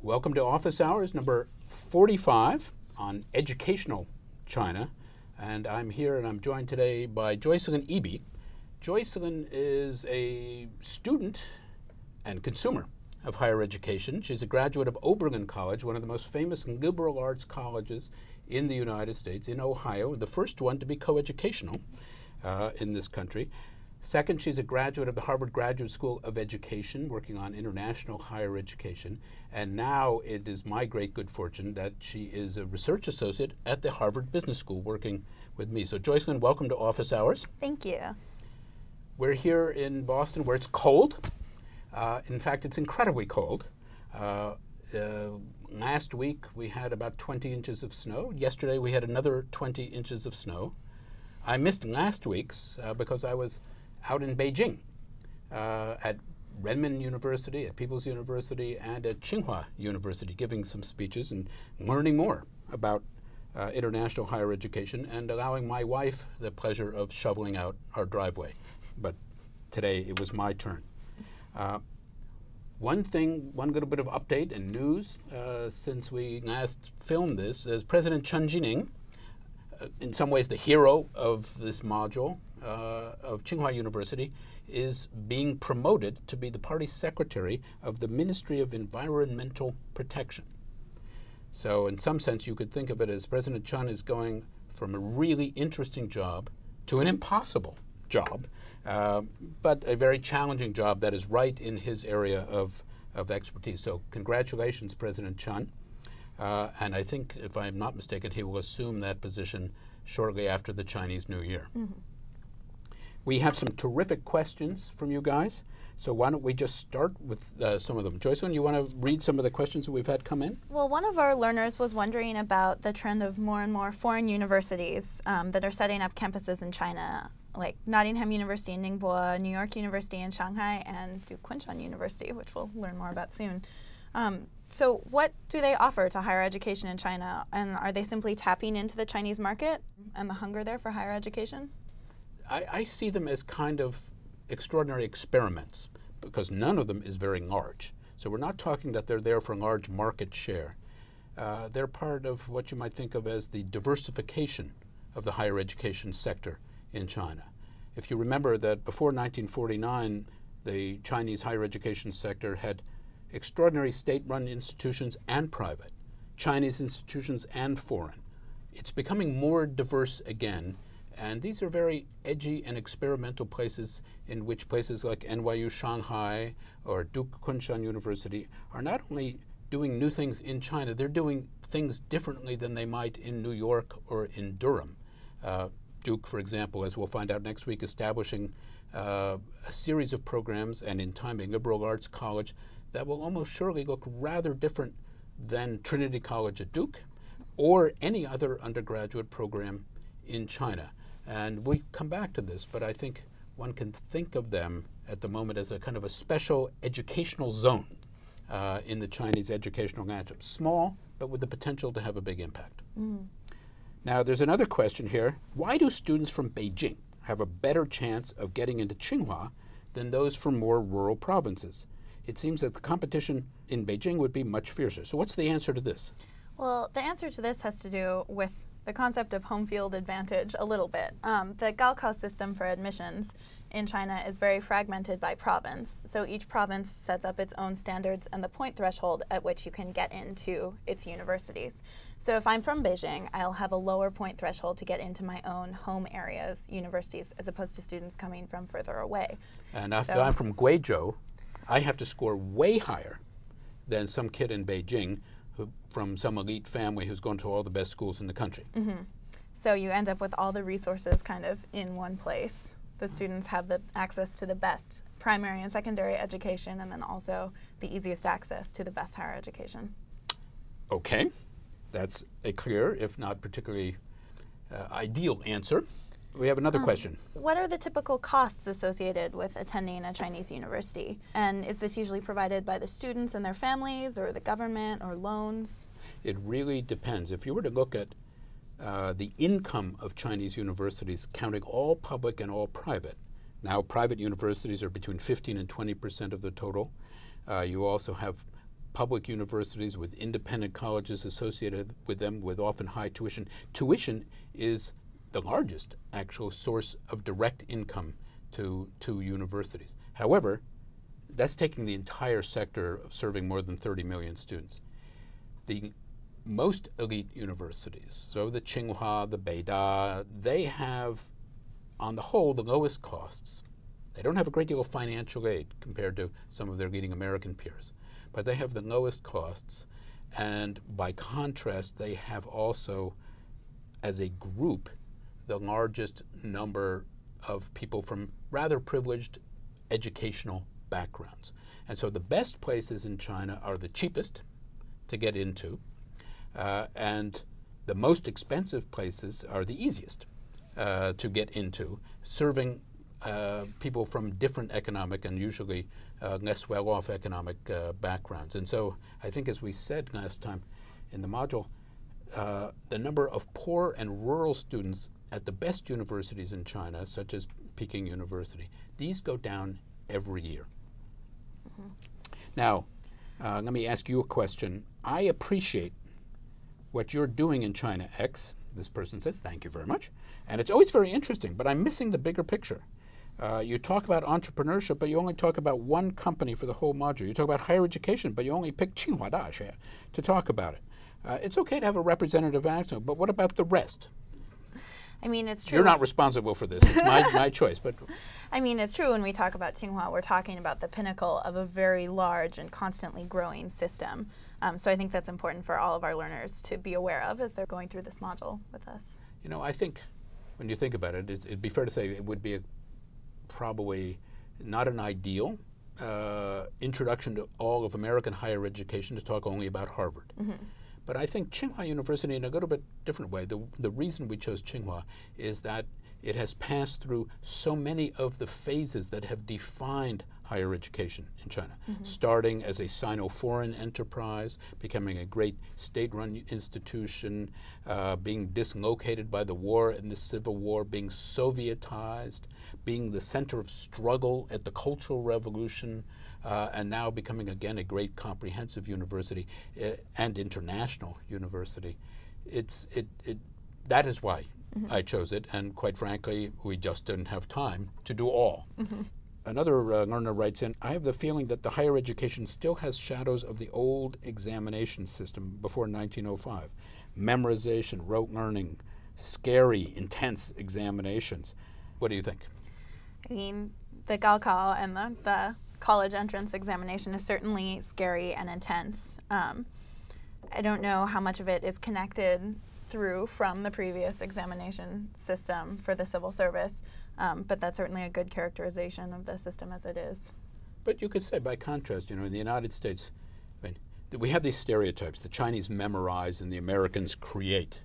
Welcome to Office Hours number 45 on educational China. And I'm here and I'm joined today by Joycelyn Eby. Joycelyn is a student and consumer of higher education. She's a graduate of Oberlin College, one of the most famous liberal arts colleges in the United States, in Ohio, the first one to be coeducational in this country. Second, she's a graduate of the Harvard Graduate School of Education, working on international higher education. And now it is my great good fortune that she is a research associate at the Harvard Business School, working with me. So Joycelyn, welcome to Office Hours. Thank you. We're here in Boston where it's cold. In fact, it's incredibly cold. Last week we had about 20 inches of snow. Yesterday we had another 20 inches of snow. I missed last week's because I was out in Beijing at Renmin University, at People's University, and at Tsinghua University, giving some speeches and learning more about international higher education and allowing my wife the pleasure of shoveling out our driveway. But today it was my turn. One little bit of update and news since we last filmed this is President Chen Jining, in some ways the hero of this module of Tsinghua University, is being promoted to be the party secretary of the Ministry of Environmental Protection. So in some sense you could think of it as President Chen is going from a really interesting job to an impossible job, but a very challenging job that is right in his area of expertise. So congratulations, President Chen. And I think, if I'm not mistaken, he will assume that position shortly after the Chinese New Year. Mm-hmm. We have some terrific questions from you guys, so why don't we just start with some of them. Joycelyn, you want to read some of the questions that we've had come in? Well, one of our learners was wondering about the trend of more and more foreign universities that are setting up campuses in China, like Nottingham University in Ningbo, New York University in Shanghai, and Kunshan University, which we'll learn more about soon. So what do they offer to higher education in China, and are they simply tapping into the Chinese market and the hunger there for higher education? I see them as kind of extraordinary experiments because none of them is very large. So we're not talking that they're there for a large market share. They're part of what you might think of as the diversification of the higher education sector in China. If you remember that before 1949, the Chinese higher education sector had extraordinary state-run institutions and private, Chinese institutions and foreign. It's becoming more diverse again, and these are very edgy and experimental places in which places like NYU Shanghai or Duke Kunshan University are not only doing new things in China, they're doing things differently than they might in New York or in Durham. Duke, for example, as we'll find out next week, establishing a series of programs, and in time a liberal arts college that will almost surely look rather different than Trinity College at Duke or any other undergraduate program in China. And we come back to this, but I think one can think of them at the moment as a kind of a special educational zone in the Chinese educational landscape. Small, but with the potential to have a big impact. Mm. Now, there's another question here. Why do students from Beijing have a better chance of getting into Tsinghua than those from more rural provinces? It seems that the competition in Beijing would be much fiercer. So what's the answer to this? Well, the answer to this has to do with the concept of home field advantage a little bit. The Gaokao system for admissions in China is very fragmented by province. So each province sets up its own standards and the point threshold at which you can get into its universities. So if I'm from Beijing, I'll have a lower point threshold to get into my own home area's universities as opposed to students coming from further away. And if I'm from Guizhou, I have to score way higher than some kid in Beijing from some elite family who's gone to all the best schools in the country. Mm-hmm. So you end up with all the resources kind of in one place. The students have the access to the best primary and secondary education, and then also the easiest access to the best higher education. Okay, that's a clear, if not particularly ideal answer. We have another question. What are the typical costs associated with attending a Chinese university? And is this usually provided by the students and their families, or the government, or loans? It really depends. If you were to look at the income of Chinese universities, counting all public and all private, now private universities are between 15 and 20% of the total. You also have public universities with independent colleges associated with them with often high tuition. Tuition is the largest actual source of direct income to universities. However, that's taking the entire sector of serving more than 30 million students. The most elite universities, so the Tsinghua, the Beida, they have, on the whole, the lowest costs. They don't have a great deal of financial aid compared to some of their leading American peers, but they have the lowest costs, and by contrast, they have also, as a group, the largest number of people from rather privileged educational backgrounds. And so the best places in China are the cheapest to get into, and the most expensive places are the easiest to get into, serving people from different economic and usually less well-off economic backgrounds. And so I think, as we said last time in the module, the number of poor and rural students at the best universities in China, such as Peking University, these go down every year. Mm-hmm. Now, let me ask you a question. I appreciate what you're doing in ChinaX. This person says, thank you very much. And it's always very interesting, but I'm missing the bigger picture. You talk about entrepreneurship, but you only talk about one company for the whole module. You talk about higher education, but you only pick Tsinghua Daxue to talk about it. It's okay to have a representative accent, but what about the rest? I mean, it's true. You're not responsible for this. It's my choice. But I mean, it's true when we talk about Tsinghua, we're talking about the pinnacle of a very large and constantly growing system. So I think that's important for all of our learners to be aware of as they're going through this module with us. You know, I think when you think about it, it'd be fair to say it would be probably not an ideal introduction to all of American higher education to talk only about Harvard. Mm-hmm. But I think Tsinghua University, in a little bit different way, the reason we chose Tsinghua is that it has passed through so many of the phases that have defined higher education in China, mm-hmm. starting as a Sino-foreign enterprise, becoming a great state-run institution, being dislocated by the war and the Civil War, being Sovietized, being the center of struggle at the Cultural Revolution, and now becoming again a great comprehensive university and international university. That is why mm-hmm. I chose it, and quite frankly, we just didn't have time to do all. Mm-hmm. Another learner writes in, I have the feeling that the higher education still has shadows of the old examination system before 1905. Memorization, rote learning, scary, intense examinations. What do you think? I mean, the Gaokao and the college entrance examination is certainly scary and intense. I don't know how much of it is connected through from the previous examination system for the civil service, but that's certainly a good characterization of the system as it is. But you could say, by contrast, you know, in the United States, I mean, we have these stereotypes. The Chinese memorize and the Americans create.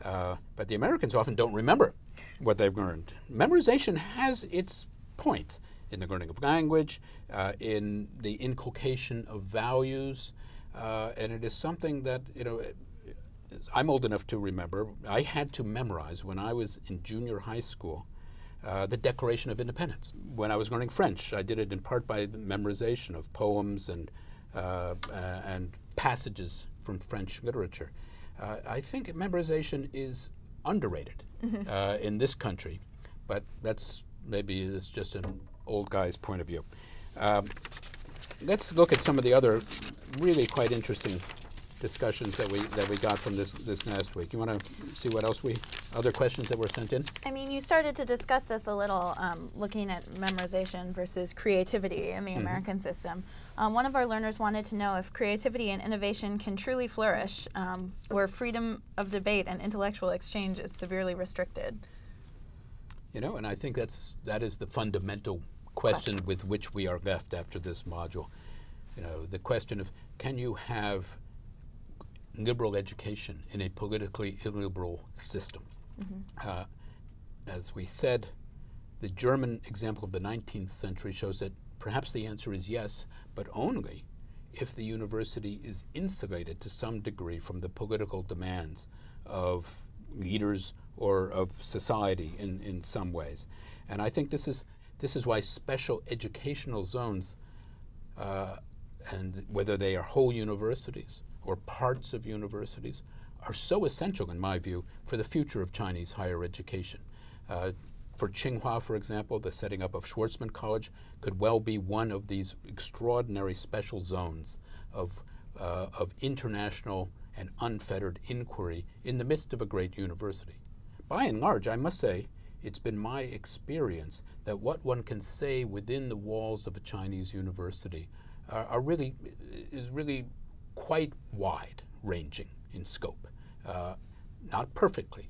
But the Americans often don't remember what they've learned. Memorization has its points in the learning of language, in the inculcation of values, and it is something that, you know, I'm old enough to remember. I had to memorize when I was in junior high school the Declaration of Independence. When I was learning French, I did it in part by the memorization of poems and passages from French literature. I think memorization is underrated mm-hmm. In this country, but maybe it's just an old guy's point of view. Let's look at some of the other really quite interesting discussions that we got from this last week. You want to see what else other questions that were sent in? I mean, you started to discuss this a little, looking at memorization versus creativity in the mm-hmm. American system. One of our learners wanted to know if creativity and innovation can truly flourish where freedom of debate and intellectual exchange is severely restricted. You know, and I think that is the fundamental question with which we are left after this module. You know, the question of, can you have liberal education in a politically illiberal system? Mm-hmm. As we said, the German example of the 19th century shows that perhaps the answer is yes, but only if the university is insulated to some degree from the political demands of leaders or of society in some ways. And I think this is why special educational zones and whether they are whole universities or parts of universities, are so essential, in my view, for the future of Chinese higher education. For Tsinghua, for example, the setting up of Schwarzman College could well be one of these extraordinary special zones of international and unfettered inquiry in the midst of a great university. By and large, I must say, it's been my experience that what one can say within the walls of a Chinese university is really quite wide-ranging in scope. Not perfectly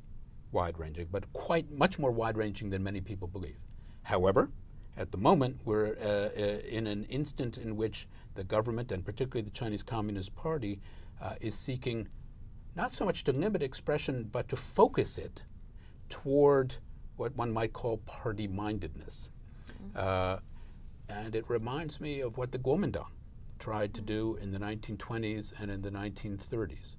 wide-ranging, but much more wide-ranging than many people believe. However, at the moment, we're in an instant in which the government, and particularly the Chinese Communist Party, is seeking not so much to limit expression, but to focus it toward what one might call party-mindedness. And it reminds me of what the Kuomintang tried to do in the 1920s and in the 1930s.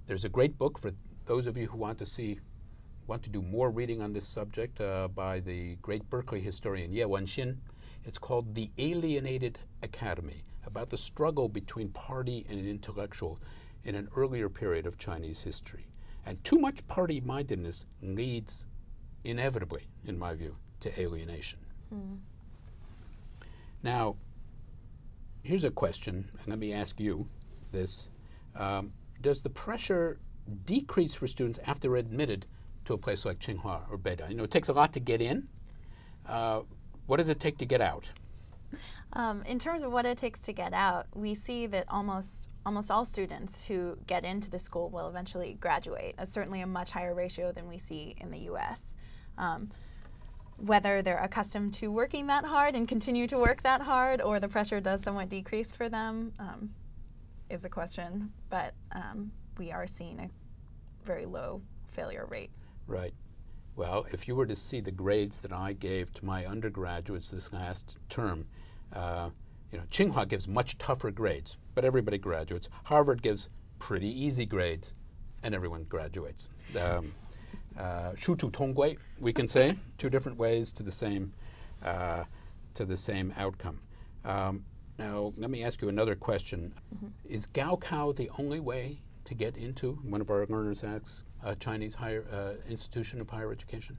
There's a great book for those of you who want to do more reading on this subject by the great Berkeley historian Ye Wenxin. It's called The Alienated Academy, about the struggle between party and intellectual in an earlier period of Chinese history. And too much party-mindedness leads inevitably, in my view, to alienation. Now, here's a question, and let me ask you this. Does the pressure decrease for students after they're admitted to a place like Tsinghua or Beida? You know, it takes a lot to get in. What does it take to get out? In terms of what it takes to get out, we see that almost all students who get into the school will eventually graduate, certainly a much higher ratio than we see in the US. Whether they're accustomed to working that hard and continue to work that hard, or the pressure does somewhat decrease for them, is a question. But we are seeing a very low failure rate. Right. Well, if you were to see the grades that I gave to my undergraduates this last term, you know, Tsinghua gives much tougher grades, but everybody graduates. Harvard gives pretty easy grades, and everyone graduates. Shutu Tonggui, we can say, two different ways to the same outcome. Now, let me ask you another question. Is Gaokao the only way to get into, one of our learners asks, a Chinese institution of higher education?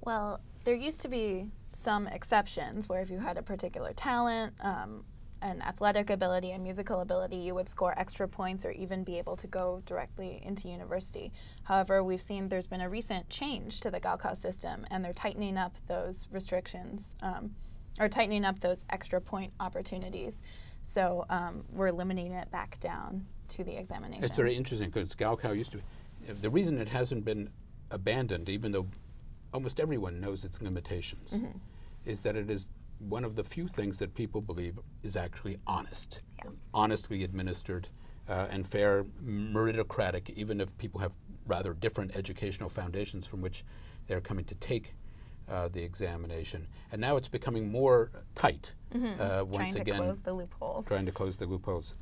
Well, there used to be some exceptions where if you had a particular talent, an athletic ability, a musical ability, you would score extra points or even be able to go directly into university. However, we've seen there's been a recent change to the Gaokao system, and they're tightening up those restrictions, or tightening up those extra point opportunities. So we're limiting it back down to the examination. It's very interesting because Gaokao used to be. The reason it hasn't been abandoned, even though almost everyone knows its limitations, is that it is one of the few things that people believe is actually honest, honestly administered, and fair, meritocratic, even if people have rather different educational foundations from which they're coming to take the examination. And now it's becoming more tight, once again. Trying to close the loopholes. Trying to close the loopholes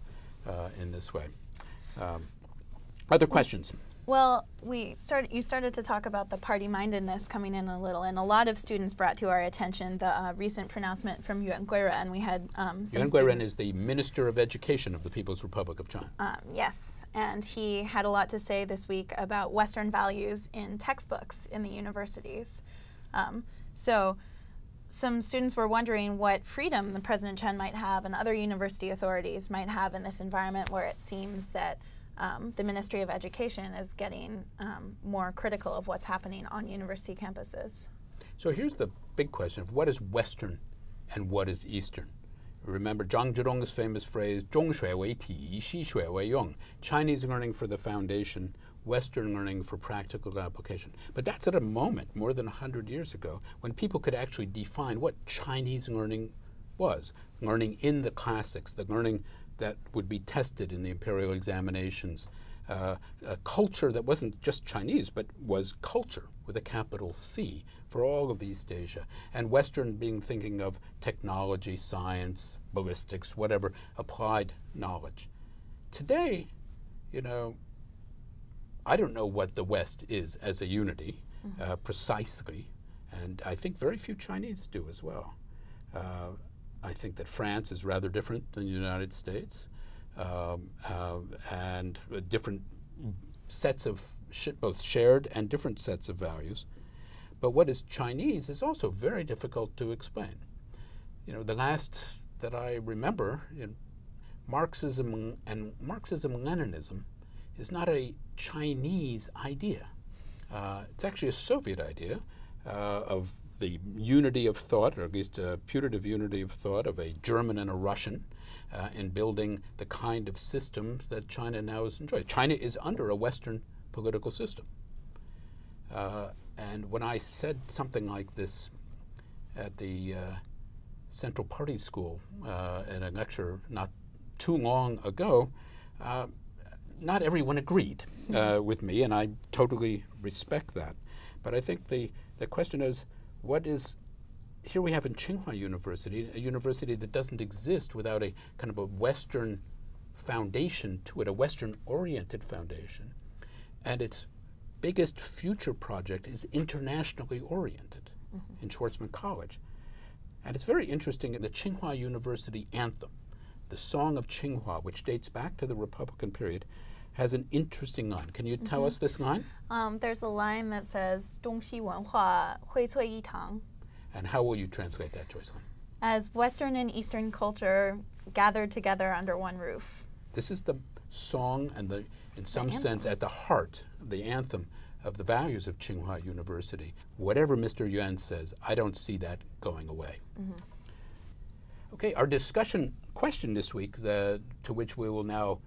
in this way. Other questions? Well, you started to talk about the party-mindedness coming in a little, and a lot of students brought to our attention the recent pronouncement from Yuan Guiren. We had Yuan Guiren is the Minister of Education of the People's Republic of China. Yes, and he had a lot to say this week about Western values in textbooks in the universities. So some students were wondering what freedom the President Chen might have and other university authorities might have in this environment where it seems that the Ministry of Education is getting more critical of what's happening on university campuses. So here's the big question of what is Western and what is Eastern. Remember Zhang Zhidong's famous phrase, 中学为体, 西学为用, Chinese learning for the foundation, Western learning for practical application. But that's at a moment, more than 100 years ago, when people could actually define what Chinese learning was. Learning in the classics, the learning that would be tested in the imperial examinations, a culture that wasn't just Chinese, but was culture with a capital C for all of East Asia, and Western being thinking of technology, science, ballistics, whatever, applied knowledge. Today, you know, I don't know what the West is as a unity precisely, and I think very few Chinese do as well. I think that France is rather different than the United States, and different sets of both shared and different sets of values. But what is Chinese is also very difficult to explain. The last that I remember, Marxism-Leninism is not a Chinese idea. It's actually a Soviet idea of the unity of thought, or at least a putative unity of thought of a German and a Russian in building the kind of system that China now is enjoying. China is under a Western political system. And when I said something like this at the Central Party School in a lecture not too long ago, not everyone agreed with me, and I totally respect that. But I think the question is, here we have in Tsinghua University, a university that doesn't exist without a kind of a Western foundation to it, a Western-oriented foundation, and its biggest future project is internationally oriented in Schwarzman College. And it's very interesting in the Tsinghua University anthem, the Song of Tsinghua, which dates back to the Republican period, has an interesting line. Can you tell us this line? There's a line that says, 东西文化荟萃一堂. And how will you translate that, Joycelyn? As Western and Eastern culture gathered together under one roof. This is the song and in some sense, at the heart of the anthem of the values of Tsinghua University. Whatever Mr. Yuan says, I don't see that going away. Okay, our discussion question this week, to which we will now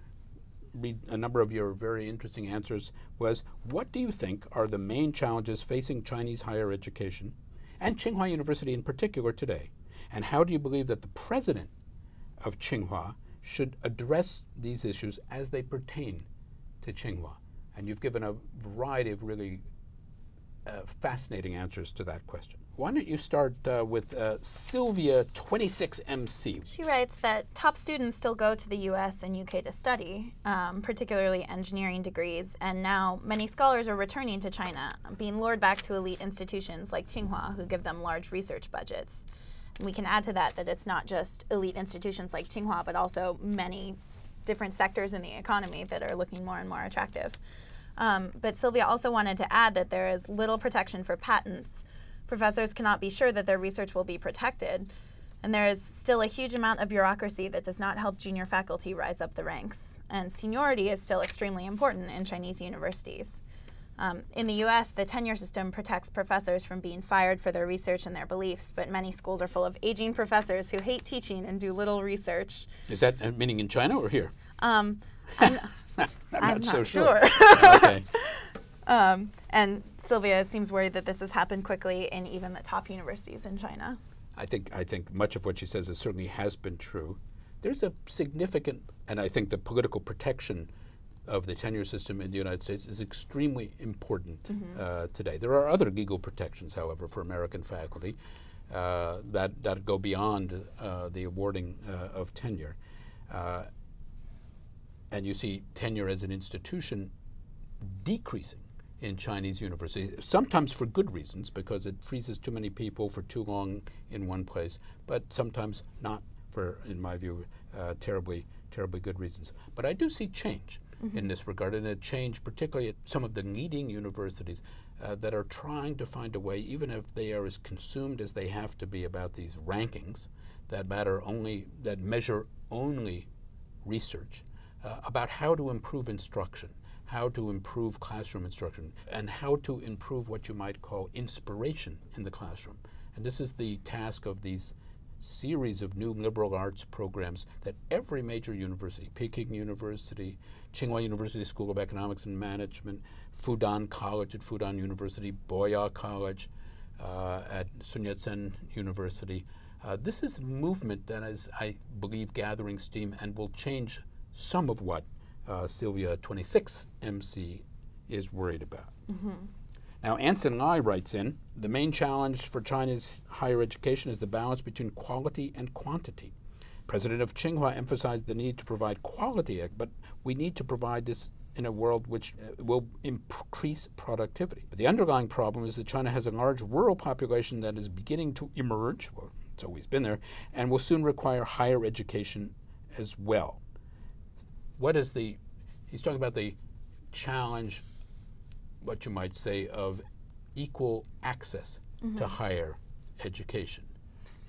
read a number of your very interesting answers, was, what do you think are the main challenges facing Chinese higher education, and Tsinghua University in particular today? And how do you believe that the president of Tsinghua should address these issues as they pertain to Tsinghua? And you've given a variety of really fascinating answers to that question. Why don't you start with Sylvia, 26MC. She writes that top students still go to the US and UK to study, particularly engineering degrees, and now many scholars are returning to China, being lured back to elite institutions like Tsinghua, who give them large research budgets. And we can add to that it's not just elite institutions like Tsinghua, but also many different sectors in the economy that are looking more and more attractive. But Sylvia also wanted to add that there is little protection for patents. Professors cannot be sure that their research will be protected, and there is still a huge amount of bureaucracy that does not help junior faculty rise up the ranks. And seniority is still extremely important in Chinese universities. In the US, the tenure system protects professors from being fired for their research and their beliefs, but many schools are full of aging professors who hate teaching and do little research. Is that meaning in China or here? I'm not so sure. Okay. And Sylvia seems worried that this has happened quickly in even the top universities in China. I think much of what she says certainly has been true. There's a significant, and I think the political protection of the tenure system in the United States is extremely important today. There are other legal protections, however, for American faculty that go beyond the awarding of tenure. And you see tenure as an institution decreasing in Chinese universities, sometimes for good reasons, because it freezes too many people for too long in one place, but sometimes not for, in my view, terribly good reasons. But I do see change in this regard, and a change particularly at some of the leading universities that are trying to find a way, even if they are as consumed as they have to be about these rankings that measure only research, about how to improve instruction, how to improve classroom instruction, and how to improve what you might call inspiration in the classroom. And this is the task of these series of new liberal arts programs that every major university, Peking University, Tsinghua University School of Economics and Management, Fudan College at Fudan University, Boya College at Sun Yat-sen University. This is a movement that is, I believe, gathering steam and will change some of what Sylvia 26MC is worried about. Now, Anson Lai writes in, the main challenge for China's higher education is the balance between quality and quantity. President of Tsinghua emphasized the need to provide quality, but we need to provide this in a world which will increase productivity. But the underlying problem is that China has a large rural population that is beginning to emerge, or It's always been there, and will soon require higher education as well. What is he's talking about the challenge, what you might say, of equal access to higher education.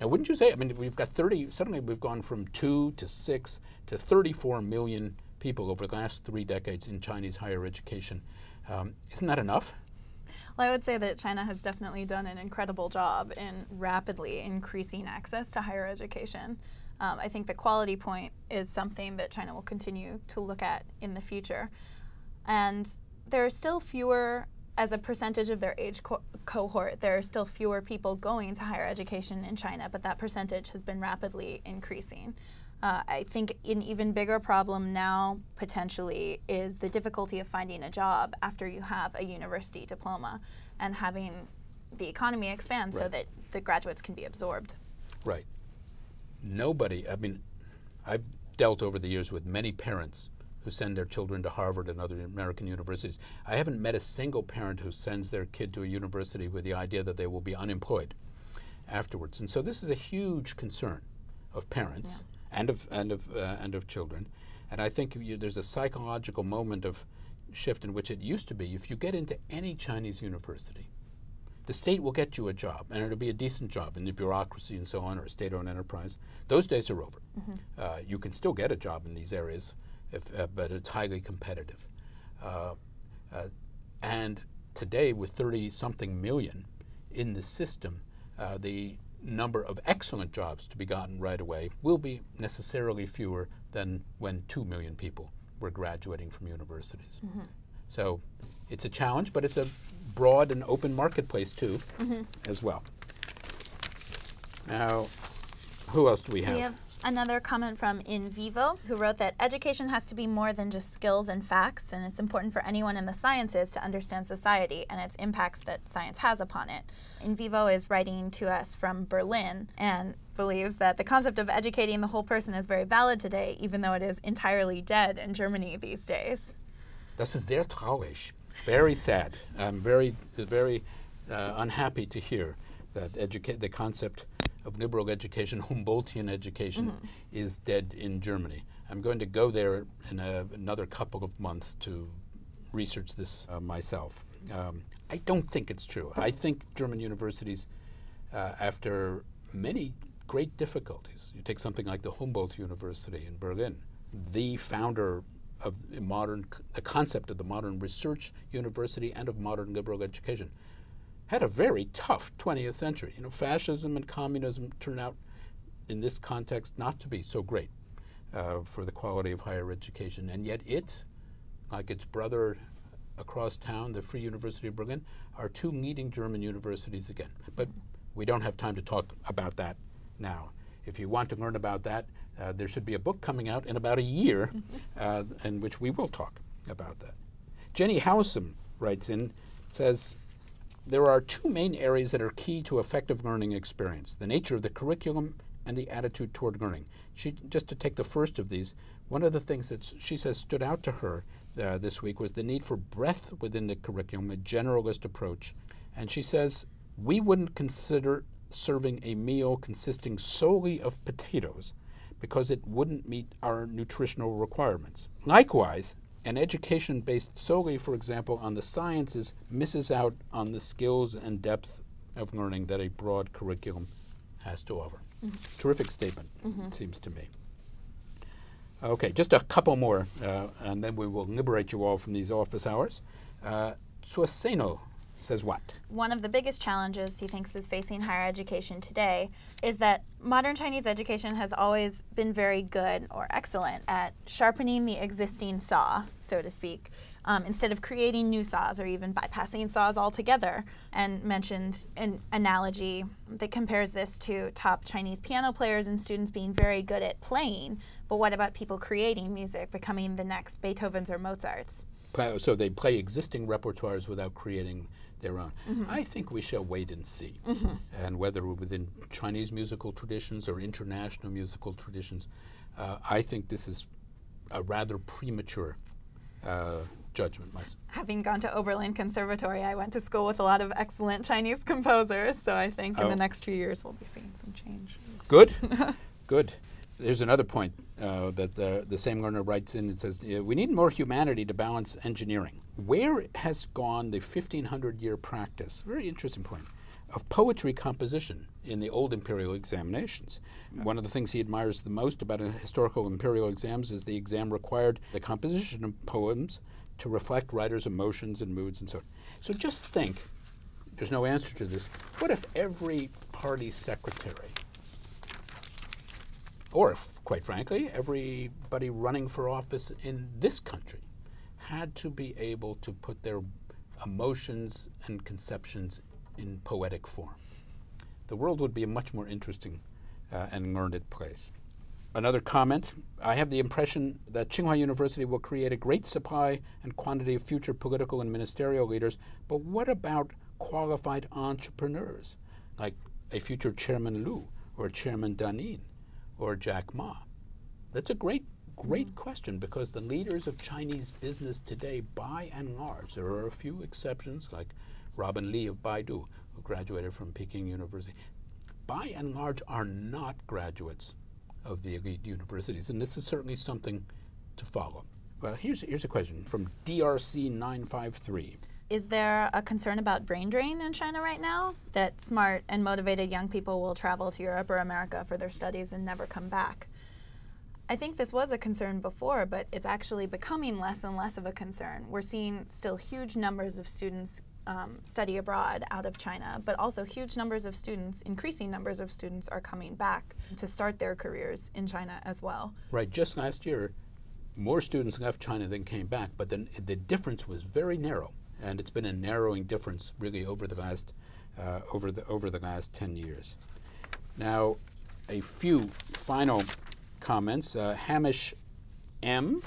Now, wouldn't you say, I mean, we've got suddenly we've gone from 2 to 6 to 34 million people over the last 3 decades in Chinese higher education. Isn't that enough? Well, I would say that China has definitely done an incredible job in rapidly increasing access to higher education. I think the quality point is something that China will continue to look at in the future. And there are still fewer, as a percentage of their age cohort, there are still fewer people going to higher education in China, but that percentage has been rapidly increasing. I think an even bigger problem now, potentially, is the difficulty of finding a job after you have a university diploma and having the economy expand so that the graduates can be absorbed. Right. Nobody, I mean, I've dealt over the years with many parents who send their children to Harvard and other American universities. I haven't met a single parent who sends their kid to a university with the idea that they will be unemployed afterwards. And so this is a huge concern of parents and of children. And I think there's a psychological moment of shift in which it used to be, if you get into any Chinese university, the state will get you a job, and it'll be a decent job in the bureaucracy and so on, or a state-owned enterprise. Those days are over. You can still get a job in these areas, but it's highly competitive. And today, with 30-something million in the system, the number of excellent jobs to be gotten right away will be necessarily fewer than when 2 million people were graduating from universities. So it's a challenge, but it's a broad and open marketplace too, as well. Now, who else do we have? We have another comment from In Vivo, who wrote that education has to be more than just skills and facts, and it's important for anyone in the sciences to understand society and its impacts that science has upon it. In Vivo is writing to us from Berlin and believes that the concept of educating the whole person is very valid today, even though it is entirely dead in Germany these days. Das ist sehr traurig. Very sad. I'm very unhappy to hear that the concept of liberal education, Humboldtian education, is dead in Germany. I'm going to go there in another couple of months to research this myself. I don't think it's true. I think German universities, after many great difficulties, you take something like the Humboldt University in Berlin, the founder of the concept of the modern research university and of modern liberal education, had a very tough 20th century. You know, fascism and communism turned out, in this context, not to be so great for the quality of higher education. And yet it, like its brother across town, the Free University of Berlin, are two leading German universities again. But we don't have time to talk about that now. If you want to learn about that, there should be a book coming out in about a year in which we will talk about that. Jenny Howsam writes in, says, there are two main areas that are key to effective learning experience: the nature of the curriculum and the attitude toward learning. Just to take the first of these, one of the things that she says stood out to her this week was the need for breadth within the curriculum, a generalist approach. And she says, we wouldn't consider serving a meal consisting solely of potatoes because it wouldn't meet our nutritional requirements. Likewise, an education based solely, for example, on the sciences misses out on the skills and depth of learning that a broad curriculum has to offer. Terrific statement, it seems to me. Okay, just a couple more, and then we will liberate you all from these office hours. Suaseno says what? One of the biggest challenges he thinks is facing higher education today is that modern Chinese education has always been very good or excellent at sharpening the existing saw, so to speak, instead of creating new saws or even bypassing saws altogether, and mentioned an analogy that compares this to top Chinese piano players and students being very good at playing, but what about people creating music, becoming the next Beethovens or Mozarts? So they play existing repertoires without creating their own. I think we shall wait and see. And whether within Chinese musical traditions or international musical traditions, I think this is a rather premature judgment myself. Having gone to Oberlin Conservatory, I went to school with a lot of excellent Chinese composers, so I think in the next few years we'll be seeing some change. Good, good. There's another point that the same learner writes in. It says, we need more humanity to balance engineering. Where has gone the 1,500-year practice, very interesting point, of poetry composition in the old imperial examinations? One of the things he admires the most about historical imperial exams is the exam required the composition of poems to reflect writers' emotions and moods and so on. So just think, there's no answer to this, what if every party secretary, or if, quite frankly, everybody running for office in this country had to be able to put their emotions and conceptions in poetic form? The world would be a much more interesting and learned place. Another comment, I have the impression that Tsinghua University will create a great supply and quantity of future political and ministerial leaders, but what about qualified entrepreneurs, like a future Chairman Liu or Chairman Danin or Jack Ma? That's a great question, because the leaders of Chinese business today, by and large, there are a few exceptions like Robin Li of Baidu, who graduated from Peking University, by and large are not graduates of the elite universities, and this is certainly something to follow. Well, here's a question from DRC 953. Is there a concern about brain drain in China right now? That smart and motivated young people will travel to Europe or America for their studies and never come back? I think this was a concern before, but it's actually becoming less and less of a concern. We're seeing still huge numbers of students study abroad out of China, but also huge numbers of students, increasing numbers of students, are coming back to start their careers in China as well. Right, just last year, more students left China than came back, but then the difference was very narrow, and it's been a narrowing difference really over the last over the last 10 years. Now, a few final comments. Hamish M.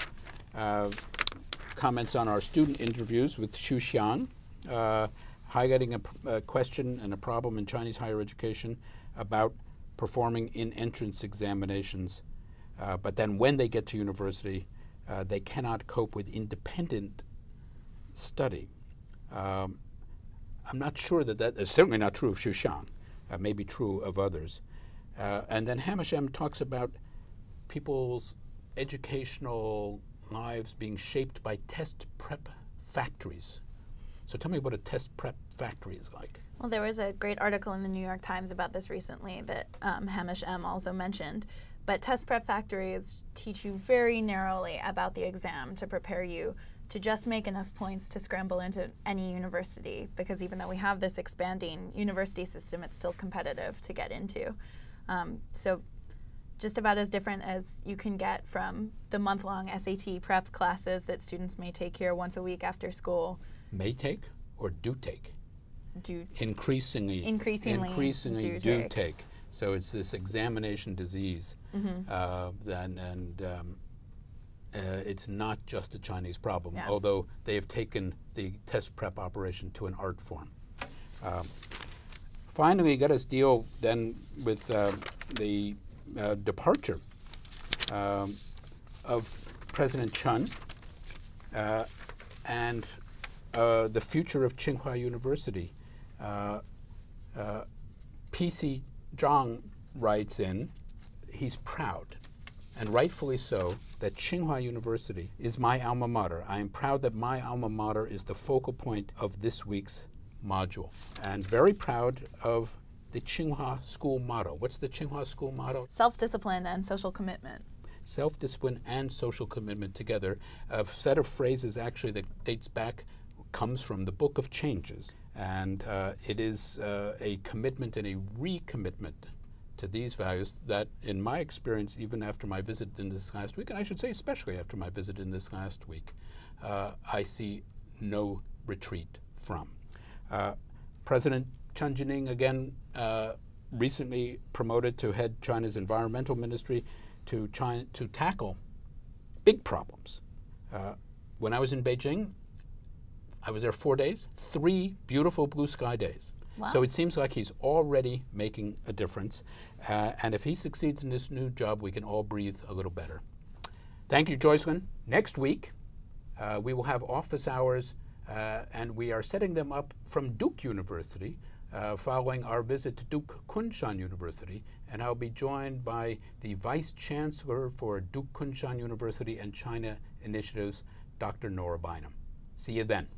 Comments on our student interviews with Xu Xiang, highlighting a question and a problem in Chinese higher education about performing in entrance examinations, but then when they get to university, they cannot cope with independent study. I'm not sure that is certainly not true of Xu Xiang, may be true of others. And then Hamish M. talks about people's educational lives being shaped by test prep factories. So tell me what a test prep factory is like. Well, there was a great article in the New York Times about this recently that Hamish M. also mentioned. But test prep factories teach you very narrowly about the exam to prepare you to just make enough points to scramble into any university, because even though we have this expanding university system, it's still competitive to get into. So just about as different as you can get from the month-long SAT prep classes that students may take here once a week after school. May take or do take? Increasingly do take. So it's this examination disease, it's not just a Chinese problem, although they have taken the test prep operation to an art form. Finally, let us deal then with the departure of President Chen and the future of Tsinghua University. P.C. Zhang writes in, he's proud, and rightfully so, that Tsinghua University is my alma mater. I am proud that my alma mater is the focal point of this week's module, and very proud of the Tsinghua School motto. What's the Tsinghua School motto? Self-discipline and social commitment. Self-discipline and social commitment together. A set of phrases actually that dates back, comes from the Book of Changes, and it is a commitment and a recommitment to these values that, in my experience, even after my visit in this last week, and I should say especially after my visit in this last week, I see no retreat from. President Chen Jining, again, recently promoted to head China's environmental ministry to tackle big problems. When I was in Beijing, I was there 4 days, 3 beautiful blue sky days. Wow. So it seems like he's already making a difference. And if he succeeds in this new job, we can all breathe a little better. Thank you, Joycelyn. Next week, We will have office hours, and we are setting them up from Duke University, following our visit to Duke Kunshan University, and I'll be joined by the Vice Chancellor for Duke Kunshan University and China Initiatives, Dr. Nora Bynum. See you then.